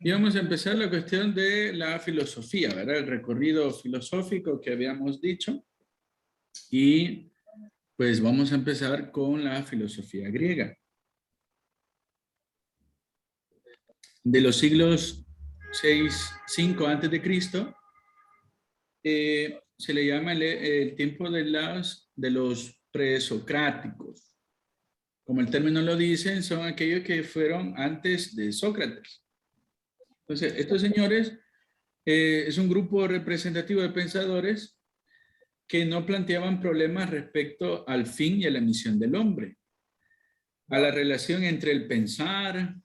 Y vamos a empezar la cuestión de la filosofía, ¿verdad? El recorrido filosófico que habíamos dicho. Y pues vamos a empezar con la filosofía griega. De los siglos 6, 5 antes de Cristo, se le llama el tiempo de los presocráticos. Como el término lo dice, son aquellos que fueron antes de Sócrates. Entonces, estos señores es un grupo representativo de pensadores que no planteaban problemas respecto al fin y a la misión del hombre, a la relación entre el pensar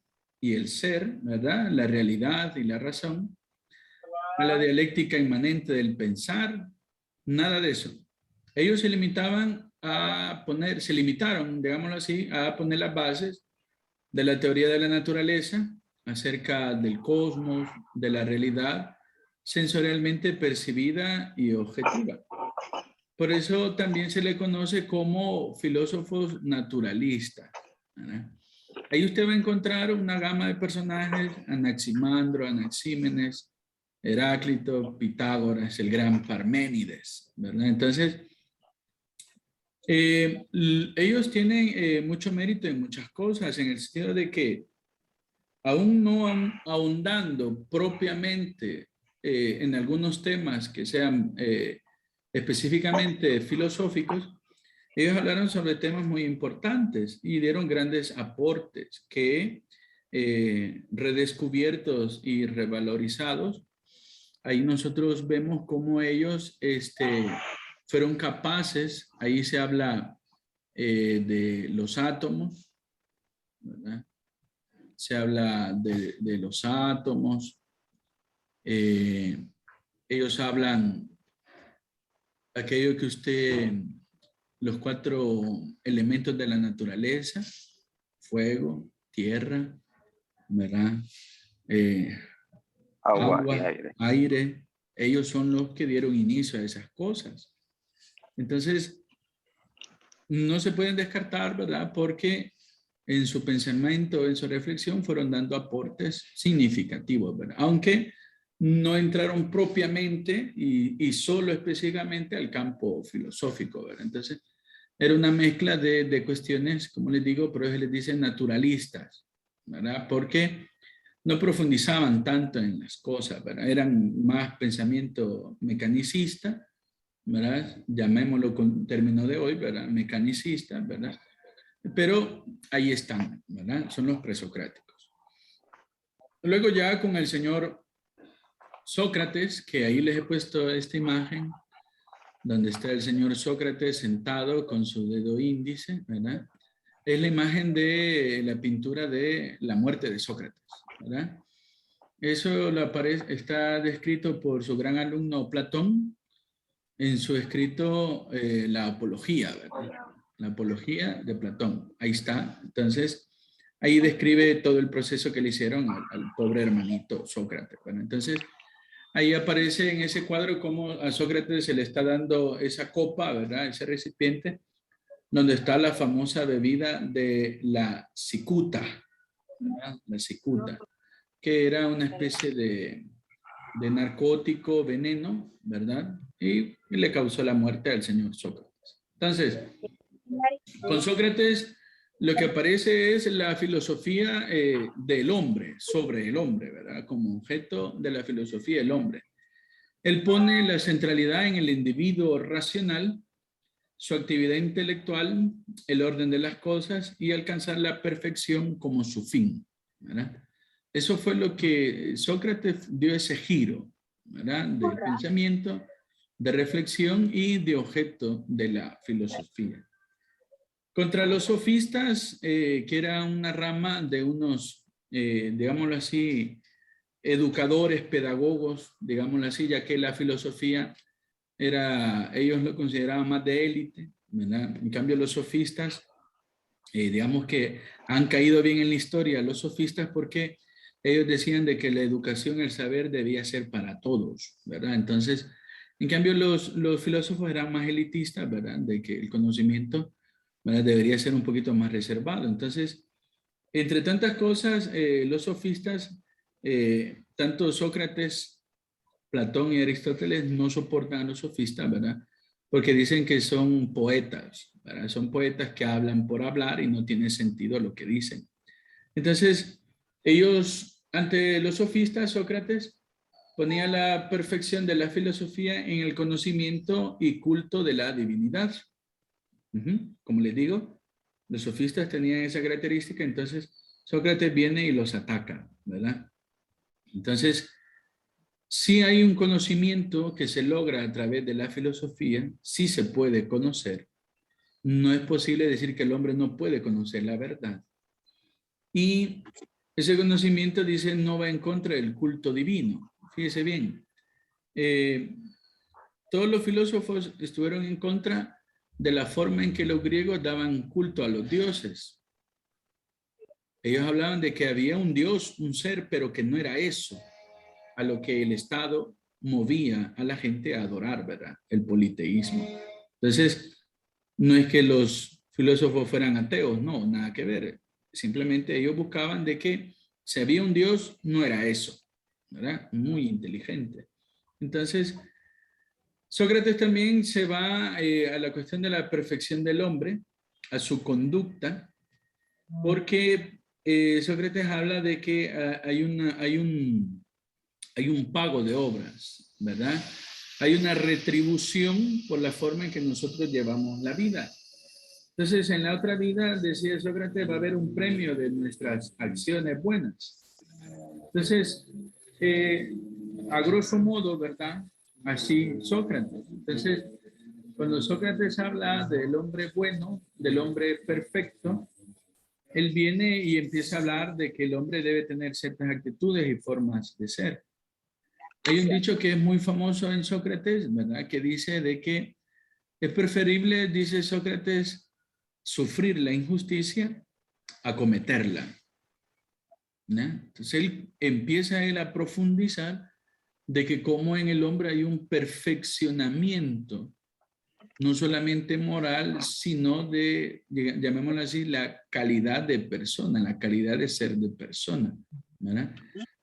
y el ser, ¿verdad? La realidad y la razón, a la dialéctica inmanente del pensar, nada de eso. Ellos se limitaban se limitaron, digámoslo así, a poner las bases de la teoría de la naturaleza acerca del cosmos, de la realidad sensorialmente percibida y objetiva. Por eso también se le conoce como filósofos naturalistas, ¿verdad? Ahí usted va a encontrar una gama de personajes: Anaximandro, Anaxímenes, Heráclito, Pitágoras, el gran Parménides, ¿verdad? Entonces, ellos tienen mucho mérito en muchas cosas, en el sentido de que, aún no ahondando propiamente en algunos temas que sean específicamente filosóficos, ellos hablaron sobre temas muy importantes y dieron grandes aportes que, redescubiertos y revalorizados, ahí nosotros vemos cómo ellos fueron capaces. Ahí se habla de los átomos, ¿verdad? Se habla de los átomos. Ellos hablan aquello que los 4 elementos de la naturaleza: fuego, tierra, ¿verdad? Agua y Agua, aire. aire. Ellos son los que dieron inicio a esas cosas. Entonces, no se pueden descartar, ¿verdad? Porque en su pensamiento, en su reflexión, fueron dando aportes significativos, ¿verdad? Aunque no entraron propiamente y solo específicamente al campo filosófico, ¿verdad? Entonces, era una mezcla de cuestiones, como les digo, pero ellos les dicen naturalistas, ¿verdad? Porque no profundizaban tanto en las cosas, ¿verdad? Eran más pensamiento mecanicista, ¿verdad? Llamémoslo con término de hoy, ¿verdad? Mecanicista, ¿verdad? Pero ahí están, ¿verdad? Son los presocráticos. Luego ya con el señor Sócrates, que ahí les he puesto esta imagen, donde está el señor Sócrates sentado con su dedo índice, ¿verdad? Es la imagen de la pintura de la muerte de Sócrates, ¿verdad? Eso está descrito por su gran alumno Platón en su escrito La Apología, ¿verdad? La Apología de Platón. Ahí está. Entonces, ahí describe todo el proceso que le hicieron al pobre hermanito Sócrates. Bueno, entonces, ahí aparece en ese cuadro cómo a Sócrates se le está dando esa copa, ¿verdad? Ese recipiente, donde está la famosa bebida de la cicuta, ¿verdad? La cicuta, que era una especie de narcótico, veneno, ¿verdad? Y le causó la muerte al señor Sócrates. Entonces, con Sócrates lo que aparece es la filosofía del hombre, sobre el hombre, ¿verdad? Como objeto de la filosofía del hombre. Él pone la centralidad en el individuo racional, su actividad intelectual, el orden de las cosas y alcanzar la perfección como su fin, ¿verdad? Eso fue lo que Sócrates dio, ese giro, ¿verdad? De pensamiento, de reflexión y de objeto de la filosofía. Contra los sofistas, que era una rama de unos, digámoslo así, educadores, pedagogos, digámoslo así, ya que la filosofía ellos lo consideraban más de élite, ¿verdad? En cambio, los sofistas, digamos que han caído bien en la historia, los sofistas, porque ellos decían de que la educación, el saber debía ser para todos, ¿verdad? Entonces, en cambio, los filósofos eran más elitistas, ¿verdad? De que el conocimiento, ¿verdad?, debería ser un poquito más reservado. Entonces, entre tantas cosas, los sofistas tanto Sócrates, Platón y Aristóteles no soportan a los sofistas, ¿verdad? Porque dicen que son poetas, ¿verdad? Son poetas que hablan por hablar y no tiene sentido lo que dicen. Entonces, ellos, ante los sofistas, Sócrates ponía la perfección de la filosofía en el conocimiento y culto de la divinidad. Como les digo, los sofistas tenían esa característica, entonces Sócrates viene y los ataca, ¿verdad? Entonces, si hay un conocimiento que se logra a través de la filosofía, sí se puede conocer. No es posible decir que el hombre no puede conocer la verdad. Y ese conocimiento, dice, no va en contra del culto divino. Fíjese bien, todos los filósofos estuvieron en contra de la forma en que los griegos daban culto a los dioses. Ellos hablaban de que había un dios, un ser, pero que no era eso, a lo que el Estado movía a la gente a adorar, ¿verdad? El politeísmo. Entonces, no es que los filósofos fueran ateos, no, nada que ver. Simplemente ellos buscaban de que si había un Dios, no era eso, ¿verdad? Muy inteligente. Entonces, Sócrates también se va a la cuestión de la perfección del hombre, a su conducta, porque Sócrates habla de que hay un pago de obras, ¿verdad? Hay una retribución por la forma en que nosotros llevamos la vida. Entonces, en la otra vida, decía Sócrates, va a haber un premio de nuestras acciones buenas. Entonces, a grosso modo, ¿verdad? Así Sócrates. Entonces, cuando Sócrates habla del hombre bueno, del hombre perfecto, él viene y empieza a hablar de que el hombre debe tener ciertas actitudes y formas de ser. Hay un dicho que es muy famoso en Sócrates, ¿verdad? Que dice de que es preferible, dice Sócrates, sufrir la injusticia a cometerla, ¿no? Entonces él empieza a profundizar de que como en el hombre hay un perfeccionamiento, no solamente moral, sino de, llamémoslo así, la calidad de persona, la calidad de ser de persona, ¿verdad?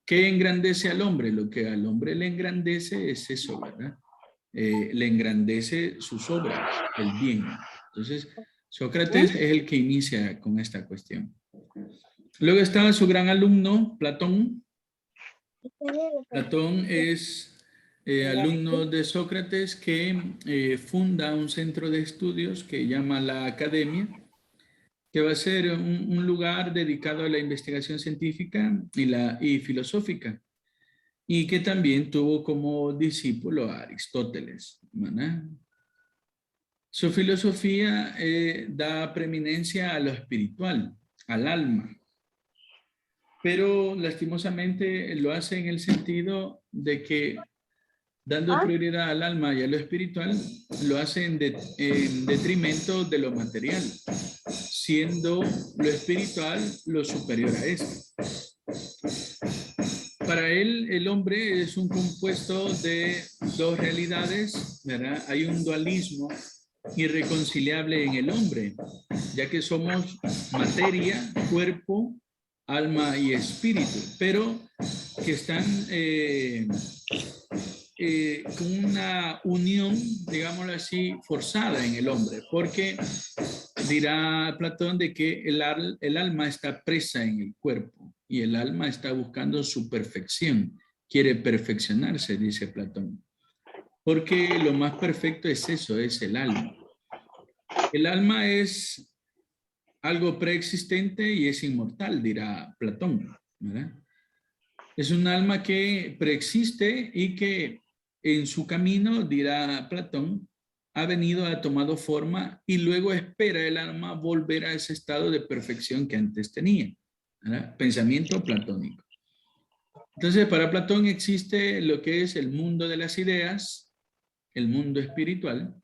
¿Qué engrandece al hombre? Lo que al hombre le engrandece es eso, ¿verdad? Le engrandece sus obras, el bien. Entonces, Sócrates es el que inicia con esta cuestión. Luego estaba su gran alumno, Platón. Platón es alumno de Sócrates que funda un centro de estudios que llama la Academia, que va a ser un lugar dedicado a la investigación científica y filosófica, y que también tuvo como discípulo a Aristóteles, ¿verdad? Su filosofía da preeminencia a lo espiritual, al alma, pero lastimosamente lo hace en el sentido de que dando prioridad al alma y a lo espiritual, lo hace en detrimento de lo material, siendo lo espiritual lo superior a esto. Para él, el hombre es un compuesto de dos realidades, ¿verdad? Hay un dualismo irreconciliable en el hombre, ya que somos materia, cuerpo, alma y espíritu, pero que están con una unión, digámoslo así, forzada en el hombre, porque dirá Platón de que el alma está presa en el cuerpo y el alma está buscando su perfección, quiere perfeccionarse, dice Platón, porque lo más perfecto es eso, es el alma. El alma es algo preexistente y es inmortal, dirá Platón, ¿verdad? Es un alma que preexiste y que en su camino, dirá Platón, ha venido, ha tomado forma y luego espera el alma volver a ese estado de perfección que antes tenía, ¿verdad? Pensamiento platónico. Entonces, para Platón existe lo que es el mundo de las ideas, el mundo espiritual,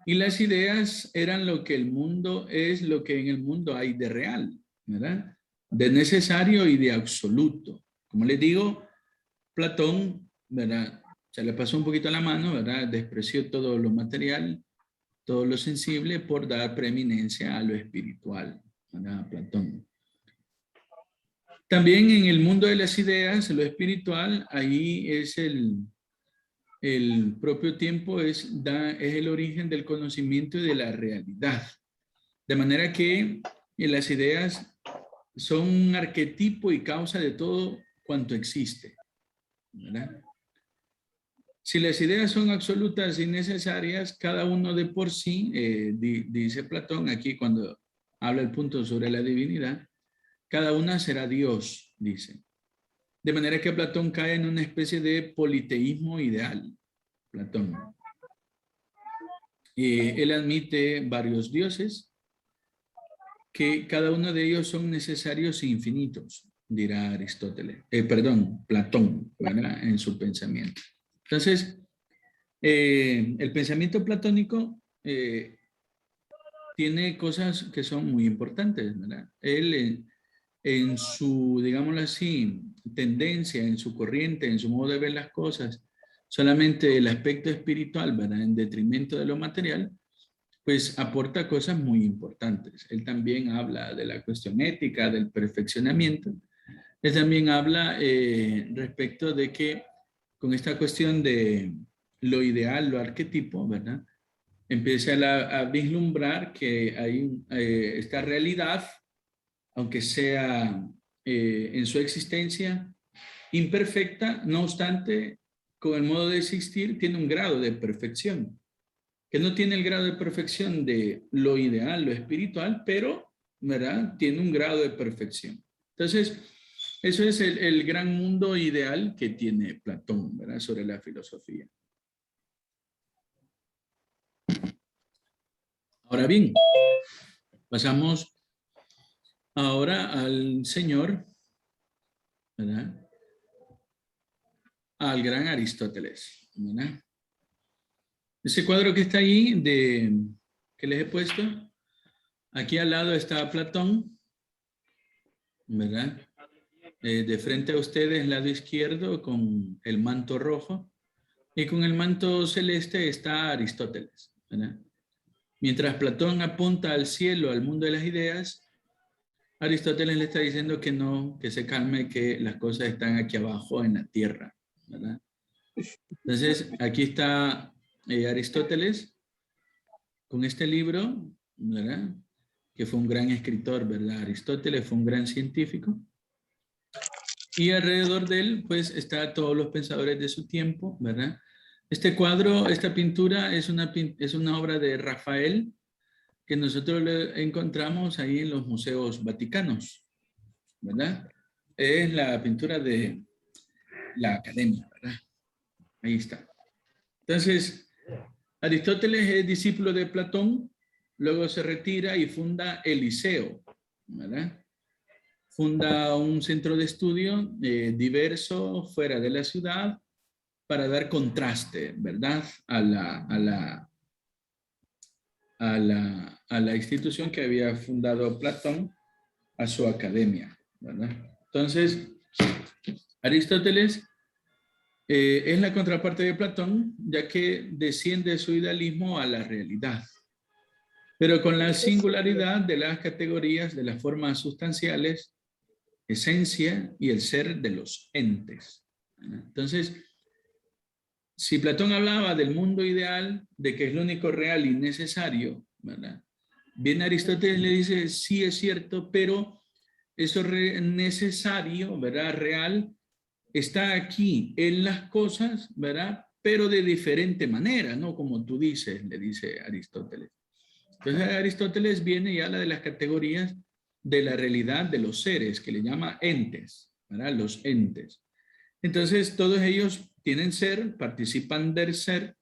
y las ideas eran lo que el mundo es, lo que en el mundo hay de real, ¿verdad? De necesario y de absoluto. Como les digo, Platón, ¿verdad? Se le pasó un poquito la mano, ¿verdad? Despreció todo lo material, todo lo sensible por dar preeminencia a lo espiritual, ¿verdad? Platón. También en el mundo de las ideas, lo espiritual, ahí es el propio tiempo, es el origen del conocimiento y de la realidad. De manera que las ideas son un arquetipo y causa de todo cuanto existe, ¿verdad? Si las ideas son absolutas y necesarias, cada uno de por sí, dice Platón aquí cuando habla el punto sobre la divinidad, cada una será Dios, dice. De manera que Platón cae en una especie de politeísmo ideal, Platón. Él admite varios dioses, que cada uno de ellos son necesarios e infinitos, dirá Aristóteles, perdón, Platón, ¿verdad? En su pensamiento. Entonces, el pensamiento platónico tiene cosas que son muy importantes, ¿verdad? Él en su, digámoslo así, tendencia, en su corriente, en su modo de ver las cosas, solamente el aspecto espiritual, ¿verdad? En detrimento de lo material, pues aporta cosas muy importantes. Él también habla de la cuestión ética, del perfeccionamiento. Él también habla respecto de que con esta cuestión de lo ideal, lo arquetipo, ¿verdad? Empieza a vislumbrar que hay esta realidad, aunque sea en su existencia imperfecta, no obstante, con el modo de existir, tiene un grado de perfección, que no tiene el grado de perfección de lo ideal, lo espiritual, pero, ¿verdad? Tiene un grado de perfección. Entonces, eso es el gran mundo ideal que tiene Platón, ¿verdad? Sobre la filosofía. Ahora bien, pasamos ahora al señor, ¿verdad? Al gran Aristóteles, ¿verdad? Ese cuadro que está ahí, que les he puesto, aquí al lado está Platón, ¿verdad? De frente a ustedes, lado izquierdo, con el manto rojo, y con el manto celeste está Aristóteles, ¿verdad? Mientras Platón apunta al cielo, al mundo de las ideas, Aristóteles le está diciendo que no, que se calme, que las cosas están aquí abajo en la tierra, ¿verdad? Entonces, aquí está Aristóteles con este libro, ¿verdad? Que fue un gran escritor, ¿verdad? Aristóteles fue un gran científico. Y alrededor de él, pues, está todos los pensadores de su tiempo, ¿verdad? Este cuadro, esta pintura es una obra de Rafael que nosotros le encontramos ahí en los museos vaticanos, ¿verdad? Es la pintura de la Academia, ¿verdad? Ahí está. Entonces, Aristóteles es discípulo de Platón, luego se retira y funda el Liceo, ¿verdad? Funda un centro de estudio diverso fuera de la ciudad para dar contraste, ¿verdad? A la institución que había fundado Platón, a su academia, ¿verdad? Entonces, Aristóteles es la contraparte de Platón, ya que desciende de su idealismo a la realidad, pero con la singularidad de las categorías de las formas sustanciales, esencia y el ser de los entes. Entonces, si Platón hablaba del mundo ideal, de que es lo único real y necesario, ¿verdad? Bien, Aristóteles le dice, sí es cierto, pero eso necesario, ¿verdad? Real, está aquí en las cosas, ¿verdad? Pero de diferente manera, ¿no? Como tú dices, le dice Aristóteles. Entonces Aristóteles viene y habla de las categorías de la realidad de los seres, que le llama entes, ¿verdad? Los entes. Entonces todos ellos tienen ser, participan del ser,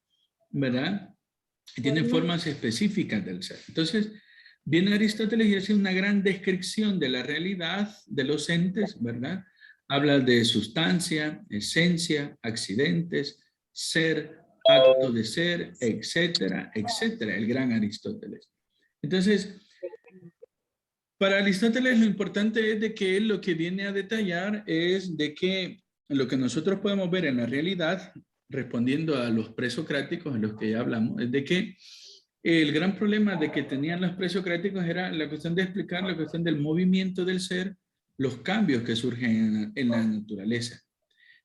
¿verdad? Y tienen formas específicas del ser. Entonces viene Aristóteles y hace una gran descripción de la realidad de los entes, ¿verdad? Habla de sustancia, esencia, accidentes, ser, acto de ser, etcétera, etcétera, el gran Aristóteles. Entonces, para Aristóteles lo importante es de que él lo que viene a detallar es de que lo que nosotros podemos ver en la realidad, respondiendo a los presocráticos en los que ya hablamos, es de que el gran problema de que tenían los presocráticos era la cuestión de explicar la cuestión del movimiento del ser los cambios que surgen en la naturaleza.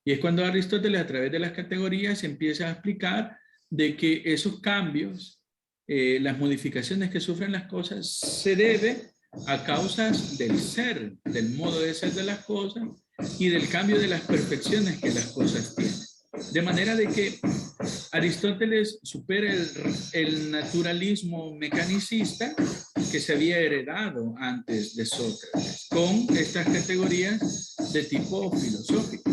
Y es cuando Aristóteles, a través de las categorías, empieza a explicar de que esos cambios, las modificaciones que sufren las cosas, se debe a causas del ser, del modo de ser de las cosas y del cambio de las perfecciones que las cosas tienen. De manera de que Aristóteles supera el naturalismo mecanicista que se había heredado antes de Sócrates, con estas categorías de tipo filosófico.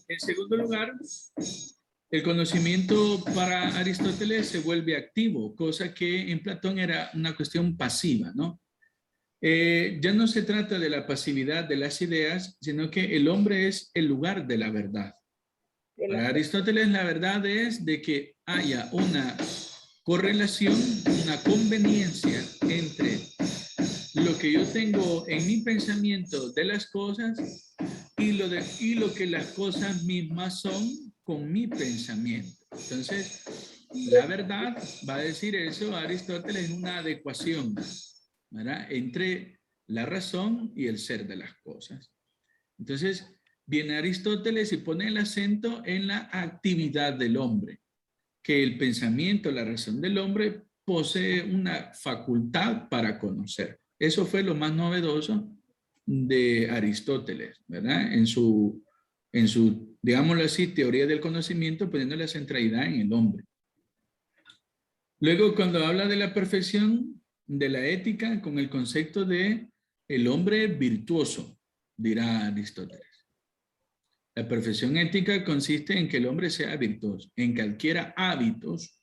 En segundo lugar, el conocimiento para Aristóteles se vuelve activo, cosa que en Platón era una cuestión pasiva, ¿no? Ya no se trata de la pasividad de las ideas, sino que el hombre es el lugar de la verdad. Para Aristóteles la verdad es de que haya una correlación, una conveniencia entre lo que yo tengo en mi pensamiento de las cosas y lo que las cosas mismas son con mi pensamiento. Entonces, la verdad, va a decir eso Aristóteles, en una adecuación, ¿verdad?, entre la razón y el ser de las cosas. Entonces, viene Aristóteles y pone el acento en la actividad del hombre, que el pensamiento, la razón del hombre posee una facultad para conocer. Eso fue lo más novedoso de Aristóteles, ¿verdad? En su, digámoslo así, teoría del conocimiento, poniendo la centralidad en el hombre. Luego, cuando habla de la perfección de la ética, con el concepto de el hombre virtuoso, dirá Aristóteles. La perfección ética consiste en que el hombre sea virtuoso, en que adquiera hábitos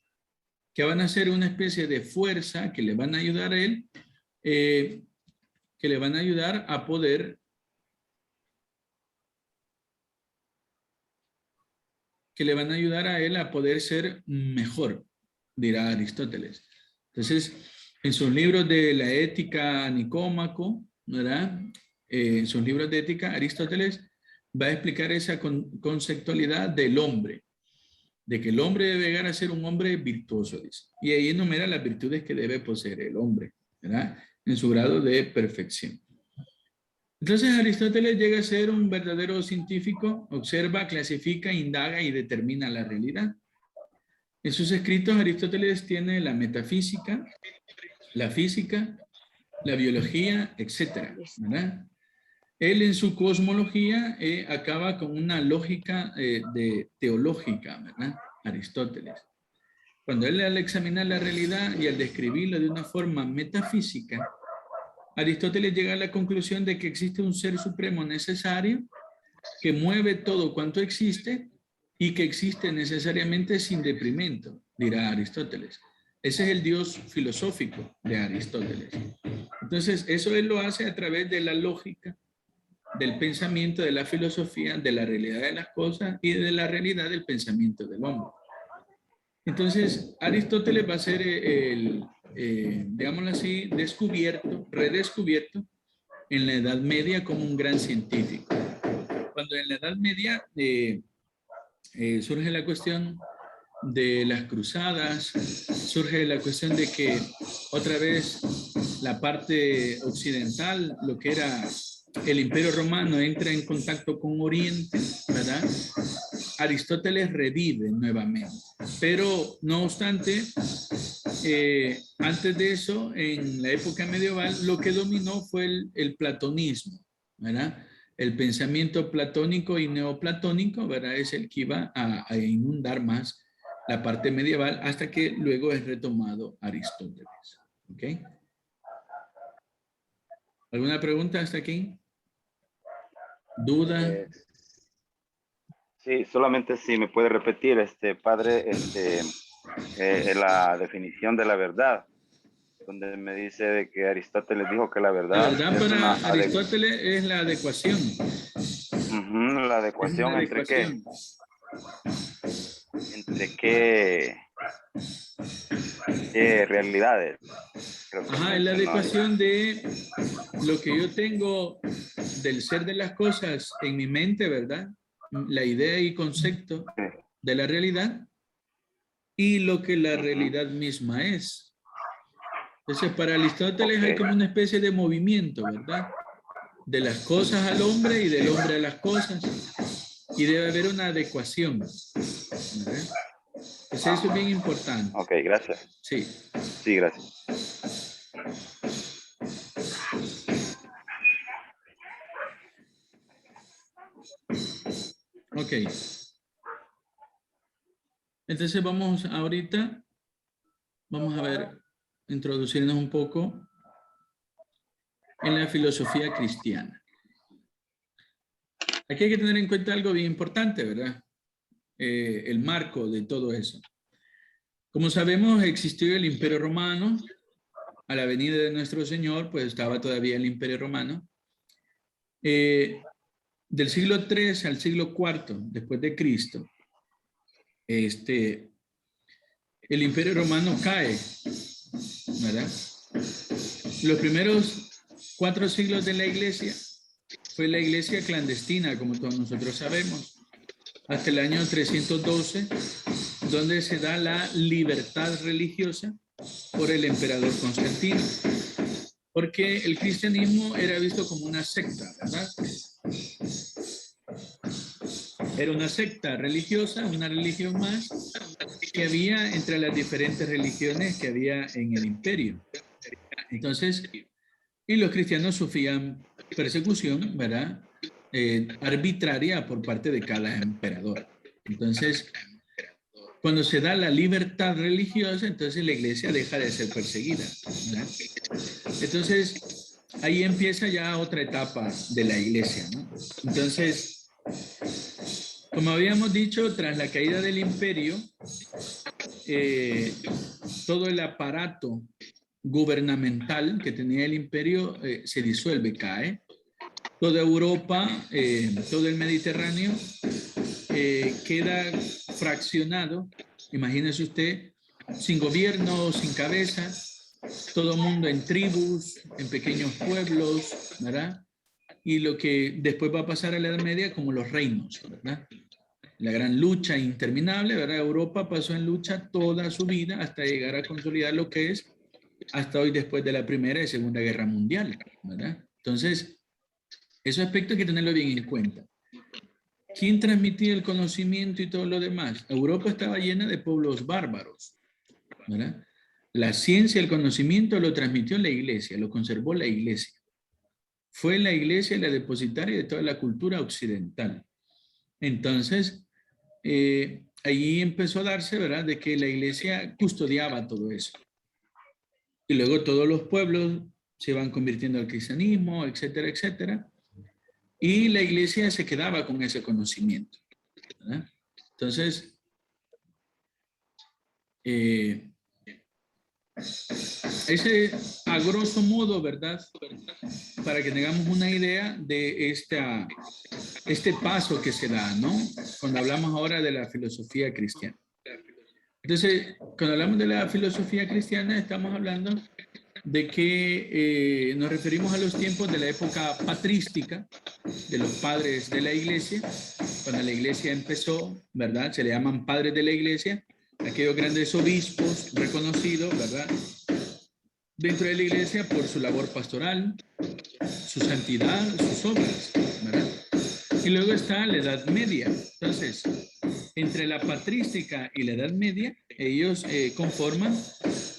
que van a ser una especie de fuerza que le van a ayudar a él, que le van a ayudar a poder, ser mejor, dirá Aristóteles. Entonces, en sus libros de la ética Nicómaco, ¿verdad? En sus libros de ética, Aristóteles va a explicar esa conceptualidad del hombre, de que el hombre debe llegar a ser un hombre virtuoso, dice. Y ahí enumera las virtudes que debe poseer el hombre, ¿verdad?, en su grado de perfección. Entonces Aristóteles llega a ser un verdadero científico, observa, clasifica, indaga y determina la realidad. En sus escritos Aristóteles tiene la metafísica, la física, la biología, etcétera, ¿verdad? Él en su cosmología acaba con una lógica teológica, ¿verdad? Aristóteles. Cuando él al examinar la realidad y al describirla de una forma metafísica, Aristóteles llega a la conclusión de que existe un ser supremo necesario que mueve todo cuanto existe y que existe necesariamente sin deprimento, dirá Aristóteles. Ese es el Dios filosófico de Aristóteles. Entonces, eso él lo hace a través de la lógica, del pensamiento, de la filosofía, de la realidad de las cosas y de la realidad del pensamiento del hombre. Entonces, Aristóteles va a ser digámoslo así, redescubierto en la Edad Media como un gran científico. Cuando en la Edad Media surge la cuestión de las cruzadas, surge la cuestión de que otra vez la parte occidental, lo que era el Imperio Romano, entra en contacto con Oriente, ¿verdad? Aristóteles revive nuevamente, pero no obstante, antes de eso, en la época medieval, lo que dominó fue el platonismo, ¿verdad? El pensamiento platónico y neoplatónico, ¿verdad?, es el que iba a inundar más la parte medieval hasta que luego es retomado Aristóteles. ¿Ok? ¿Alguna pregunta hasta aquí? ¿Duda? Sí, solamente si me puede repetir, padre, la definición de la verdad, donde me dice de que Aristóteles dijo que la verdad La verdad para Aristóteles es la adecuación. La adecuación entre qué. ¿Entre qué realidades? Ajá, es la adecuación de lo que yo tengo del ser de las cosas en mi mente, ¿verdad? La idea y concepto de la realidad y lo que la realidad misma es. Entonces, para Aristóteles hay como una especie de movimiento, ¿verdad? de las cosas al hombre y del hombre a las cosas. Y debe haber una adecuación. ¿Verdad? Entonces eso es bien importante. Ok, gracias. Sí. Sí, gracias. Ok. Entonces vamos ahorita, vamos a ver, introducirnos un poco en la filosofía cristiana. Aquí hay que tener en cuenta algo bien importante, ¿verdad? El marco de todo eso. Como sabemos, existió el Imperio Romano. A la venida de nuestro Señor, pues estaba todavía el Imperio Romano. Del siglo III al siglo IV después de Cristo, el Imperio Romano cae, ¿verdad? Los primeros 4 siglos de la Iglesia fue la Iglesia clandestina, como todos nosotros sabemos, hasta el año 312, donde se da la libertad religiosa por el emperador Constantino, porque el cristianismo era visto como una secta, ¿verdad? Era una secta religiosa, una religión más que había entre las diferentes religiones que había en el imperio. Entonces, y los cristianos sufrían persecución, ¿verdad? Arbitraria por parte de cada emperador. Entonces, cuando se da la libertad religiosa, entonces la iglesia deja de ser perseguida, ¿verdad? Entonces, ahí empieza ya otra etapa de la iglesia, ¿no? Entonces, como habíamos dicho, tras la caída del imperio, todo el aparato gubernamental que tenía el imperio se disuelve, cae. Toda Europa, todo el Mediterráneo queda fraccionado. Imagínese usted, sin gobierno, sin cabeza, todo mundo en tribus, en pequeños pueblos, ¿verdad? Y lo que después va a pasar a la Edad Media como los reinos, ¿verdad? La gran lucha interminable, ¿verdad? Europa pasó en lucha toda su vida hasta llegar a consolidar lo que es hasta hoy después de la Primera y Segunda Guerra Mundial, ¿verdad? Entonces, esos aspectos hay que tenerlo bien en cuenta. ¿Quién transmitía el conocimiento y todo lo demás? Europa estaba llena de pueblos bárbaros, ¿verdad? La ciencia, el conocimiento lo transmitió la iglesia, lo conservó la iglesia. Fue la iglesia la depositaria de toda la cultura occidental. Entonces, ahí empezó a darse, ¿verdad?, de que la iglesia custodiaba todo eso. Y luego todos los pueblos se van convirtiendo al cristianismo, etcétera, etcétera. Y la iglesia se quedaba con ese conocimiento, ¿verdad? Entonces, ese a grosso modo, ¿verdad?, para que tengamos una idea de este paso que se da, ¿no? Cuando hablamos ahora de la filosofía cristiana. Entonces, cuando hablamos de la filosofía cristiana, estamos hablando de que nos referimos a los tiempos de la época patrística, de los padres de la iglesia. Cuando la iglesia empezó, ¿verdad? Se le llaman padres de la iglesia, aquellos grandes obispos reconocidos, ¿verdad?, dentro de la iglesia por su labor pastoral, su santidad, sus obras, ¿verdad? Y luego está la Edad Media. Entonces, entre la patrística y la Edad Media, ellos conforman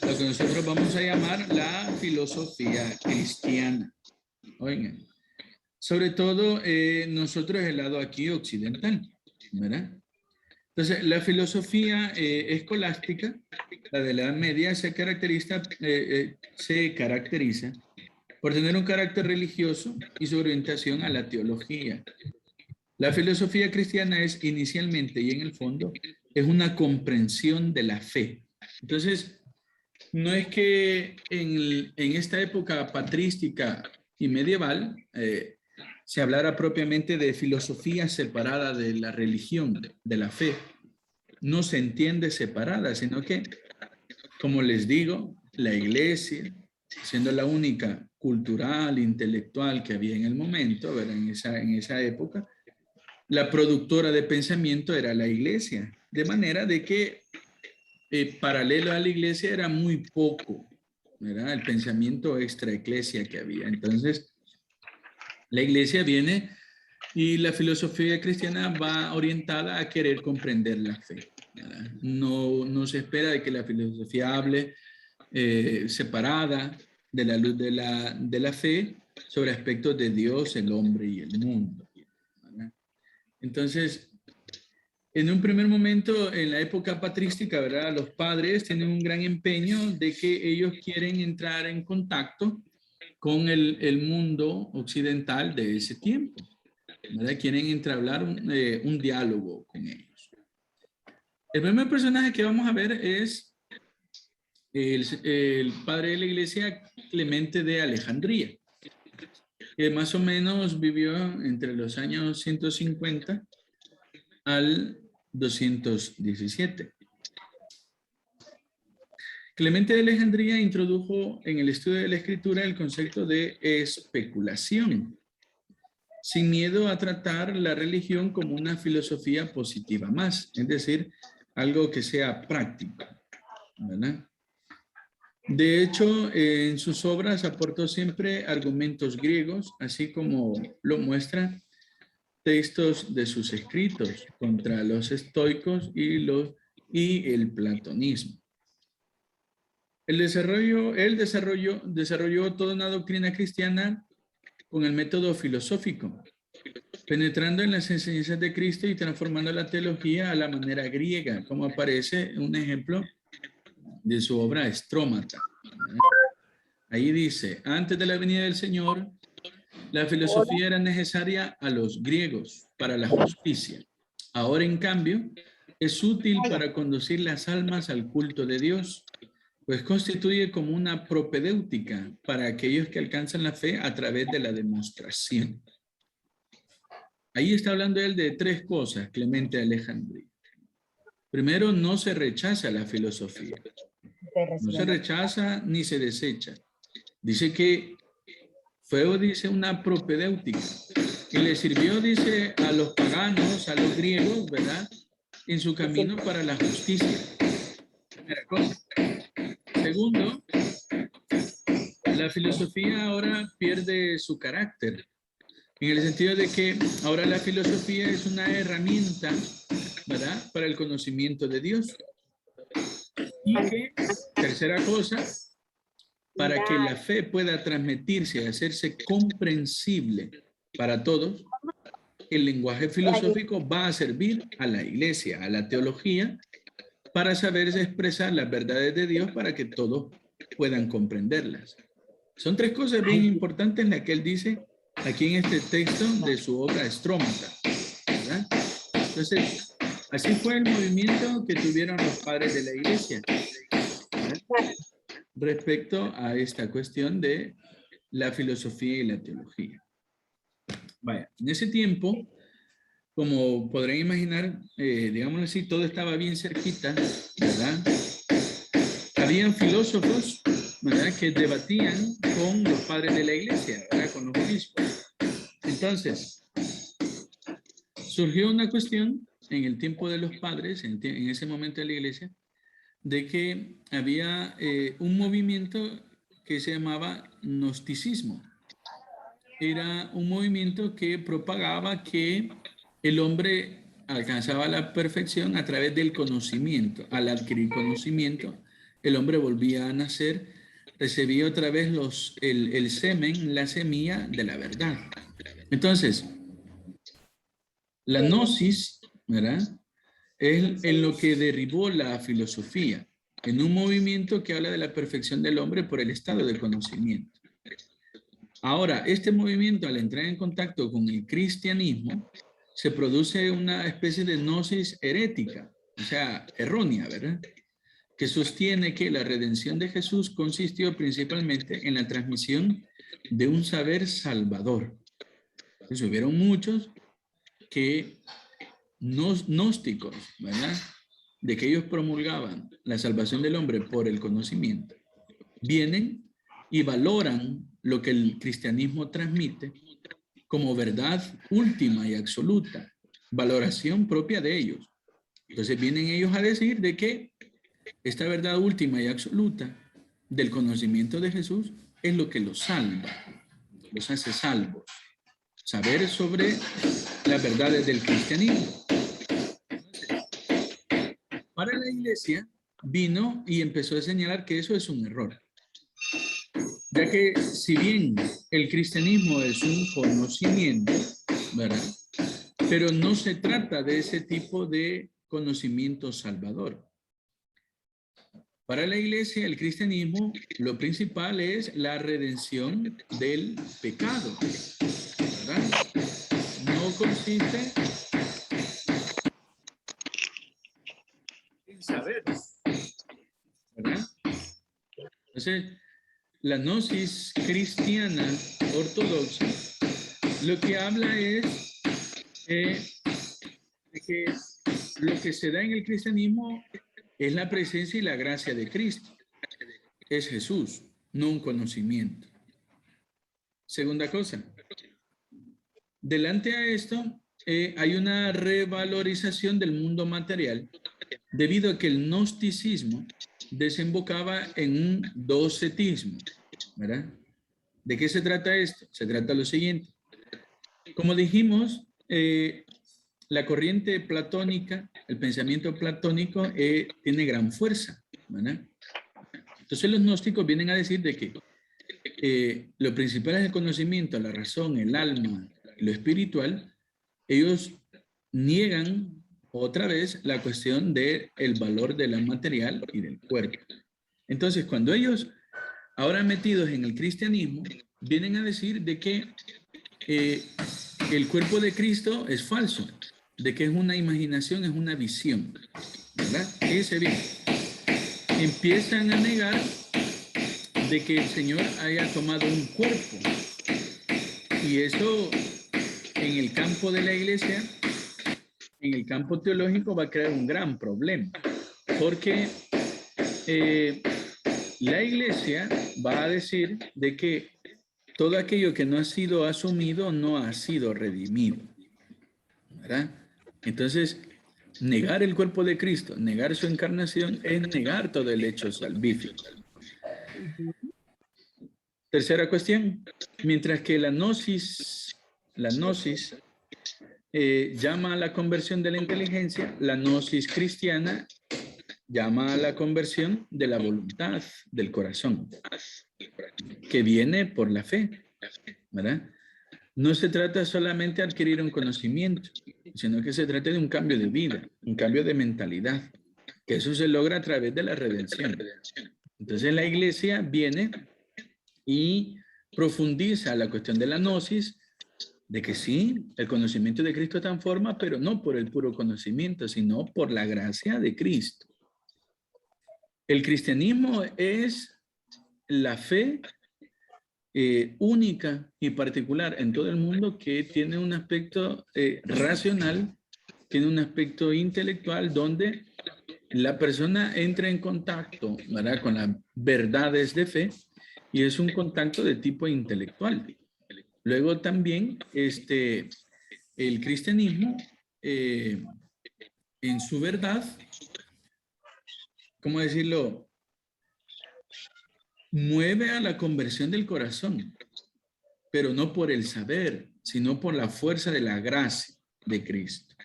lo que nosotros vamos a llamar la filosofía cristiana. Oigan, sobre todo nosotros el lado aquí occidental, ¿verdad? Entonces, la filosofía escolástica, la de la Edad Media, se caracteriza por tener un carácter religioso y su orientación a la teología. La filosofía cristiana es inicialmente y en el fondo es una comprensión de la fe. Entonces, no es que en esta época patrística y medieval se hablara propiamente de filosofía separada de la religión, de la fe. No se entiende separada, sino que, como les digo, la iglesia, siendo la única cultural, intelectual que había en el momento, ¿verdad?, en esa época, la productora de pensamiento era la iglesia, de manera de que paralelo a la iglesia era muy poco, ¿verdad?, el pensamiento extra eclesia que había. Entonces, La iglesia viene y la filosofía cristiana va orientada a querer comprender la fe, ¿verdad? No se espera de que la filosofía hable separada de la luz de la fe sobre aspectos de Dios, el hombre y el mundo, ¿verdad? Entonces, en un primer momento, en la época patrística, ¿verdad? Los padres tienen un gran empeño de que ellos quieren entrar en contacto con el mundo occidental de ese tiempo, ¿verdad? Quieren entablar un diálogo con ellos. El primer personaje que vamos a ver es el padre de la iglesia, Clemente de Alejandría, que más o menos vivió entre los años 150 al 217. Clemente de Alejandría introdujo en el estudio de la escritura el concepto de especulación, sin miedo a tratar la religión como una filosofía positiva más, es decir, algo que sea práctico, ¿verdad? De hecho, en sus obras aportó siempre argumentos griegos, así como lo muestran textos de sus escritos contra los estoicos y el platonismo. Él desarrolló toda una doctrina cristiana con el método filosófico, penetrando en las enseñanzas de Cristo y transformando la teología a la manera griega, como aparece un ejemplo de su obra Estrómata. Ahí dice, antes de la venida del Señor, la filosofía era necesaria a los griegos para la justicia. Ahora, en cambio, es útil para conducir las almas al culto de Dios, pues constituye como una propedéutica para aquellos que alcanzan la fe a través de la demostración. Ahí está hablando él de tres cosas, Clemente de Alejandría. Primero, no se rechaza la filosofía. No se rechaza ni se desecha. Dice que fue, dice, una propedéutica, que le sirvió, dice, a los paganos, a los griegos, ¿verdad? En su camino para la justicia. Primera cosa. Segundo, la filosofía ahora pierde su carácter, en el sentido de que ahora la filosofía es una herramienta, ¿verdad?, para el conocimiento de Dios. Y que, tercera cosa, para que la fe pueda transmitirse y hacerse comprensible para todos, el lenguaje filosófico va a servir a la iglesia, a la teología, para saberse expresar las verdades de Dios para que todos puedan comprenderlas. Son tres cosas bien importantes las que él dice aquí en este texto de su obra Estrómata, ¿verdad? Entonces, así fue el movimiento que tuvieron los padres de la iglesia, ¿verdad?, respecto a esta cuestión de la filosofía y la teología. Vaya, en ese tiempo, como podrán imaginar, digamos así, todo estaba bien cerquita, ¿verdad? Habían filósofos, ¿verdad?, que debatían con los padres de la iglesia, ¿verdad?, con los obispos. Entonces, surgió una cuestión en el tiempo de los padres, en ese momento de la iglesia, de que había un movimiento que se llamaba gnosticismo. Era un movimiento que propagaba que el hombre alcanzaba la perfección a través del conocimiento. Al adquirir conocimiento, el hombre volvía a nacer, recibía otra vez el semen, la semilla de la verdad. Entonces, la gnosis, ¿verdad?, es en lo que derribó la filosofía, en un movimiento que habla de la perfección del hombre por el estado de conocimiento. Ahora, este movimiento, al entrar en contacto con el cristianismo, se produce una especie de gnosis herética, o sea, errónea, ¿verdad?, que sostiene que la redención de Jesús consistió principalmente en la transmisión de un saber salvador. Entonces, hubieron muchos que gnósticos, ¿verdad?, de que ellos promulgaban la salvación del hombre por el conocimiento, vienen y valoran lo que el cristianismo transmite como verdad última y absoluta, valoración propia de ellos. Entonces vienen ellos a decir de que esta verdad última y absoluta del conocimiento de Jesús es lo que los salva, los hace salvos. saber sobre las verdades del cristianismo. Para la iglesia vino y empezó a señalar que eso es un error. Ya que si bien el cristianismo es un conocimiento, ¿verdad? Pero no se trata de ese tipo de conocimiento salvador. Para la iglesia, el cristianismo, lo principal es la redención del pecado, ¿verdad? No consiste en saber, ¿verdad? Entonces, la gnosis cristiana ortodoxa lo que habla es de que lo que se da en el cristianismo es la presencia y la gracia de Cristo. Es Jesús, no un conocimiento. Segunda cosa. Delante a esto, hay una revalorización del mundo material debido a que el gnosticismo desembocaba en un docetismo, ¿verdad? ¿De qué se trata esto? Se trata de lo siguiente. Como dijimos, la corriente platónica, el pensamiento platónico tiene gran fuerza, ¿verdad? Entonces los gnósticos vienen a decir de que lo principal es el conocimiento, la razón, el alma, lo espiritual. Ellos niegan otra vez la cuestión del valor de la material y del cuerpo. Entonces, cuando ellos, ahora metidos en el cristianismo, vienen a decir de que el cuerpo de Cristo es falso, de que es una imaginación, es una visión, ¿verdad? Fíjense bien. Empiezan a negar de que el Señor haya tomado un cuerpo. Y eso en el campo de la iglesia, en el campo teológico, va a crear un gran problema. Porque la iglesia va a decir de que todo aquello que no ha sido asumido no ha sido redimido, ¿verdad? Entonces, negar el cuerpo de Cristo, negar su encarnación, es negar todo el hecho salvífico. Tercera cuestión, mientras que la gnosis llama a la conversión de la inteligencia, la gnosis cristiana llama a la conversión de la voluntad, del corazón, que viene por la fe, ¿verdad? No se trata solamente de adquirir un conocimiento, sino que se trata de un cambio de vida, un cambio de mentalidad, que eso se logra a través de la redención. Entonces la iglesia viene y profundiza la cuestión de la gnosis, de que sí, el conocimiento de Cristo transforma, pero no por el puro conocimiento, sino por la gracia de Cristo. El cristianismo es la fe única y particular en todo el mundo que tiene un aspecto racional, tiene un aspecto intelectual donde la persona entra en contacto, ¿verdad?, con las verdades de fe y es un contacto de tipo intelectual. Luego también el cristianismo en su verdad, ¿cómo decirlo?, mueve a la conversión del corazón, pero no por el saber, sino por la fuerza de la gracia de Cristo.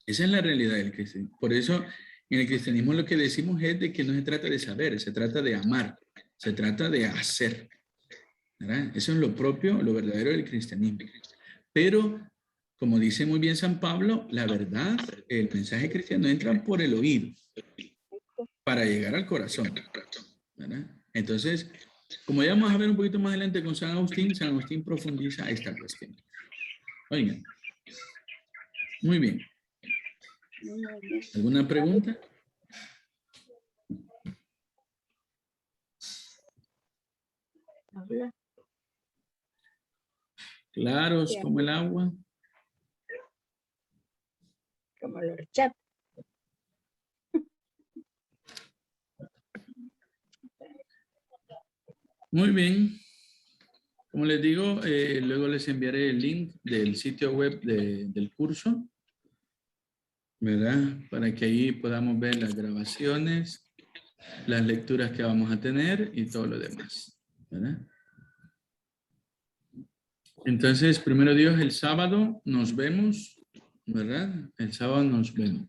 Esa es la realidad del cristianismo. Por eso en el cristianismo lo que decimos es de que no se trata de saber, se trata de amar, se trata de hacer, ¿verdad? Eso es lo propio, lo verdadero del cristianismo. Pero, como dice muy bien San Pablo, la verdad, el mensaje cristiano entra por el oído para llegar al corazón, ¿verdad? Entonces, como ya vamos a ver un poquito más adelante con San Agustín profundiza esta cuestión. Oigan, muy bien. ¿Alguna pregunta? Claros como el agua. Como la horchata. Muy bien. Como les digo, luego les enviaré el link del sitio web del curso, ¿verdad? Para que ahí podamos ver las grabaciones, las lecturas que vamos a tener y todo lo demás, ¿verdad? Entonces, primero Dios, el sábado nos vemos, ¿verdad? El sábado nos vemos.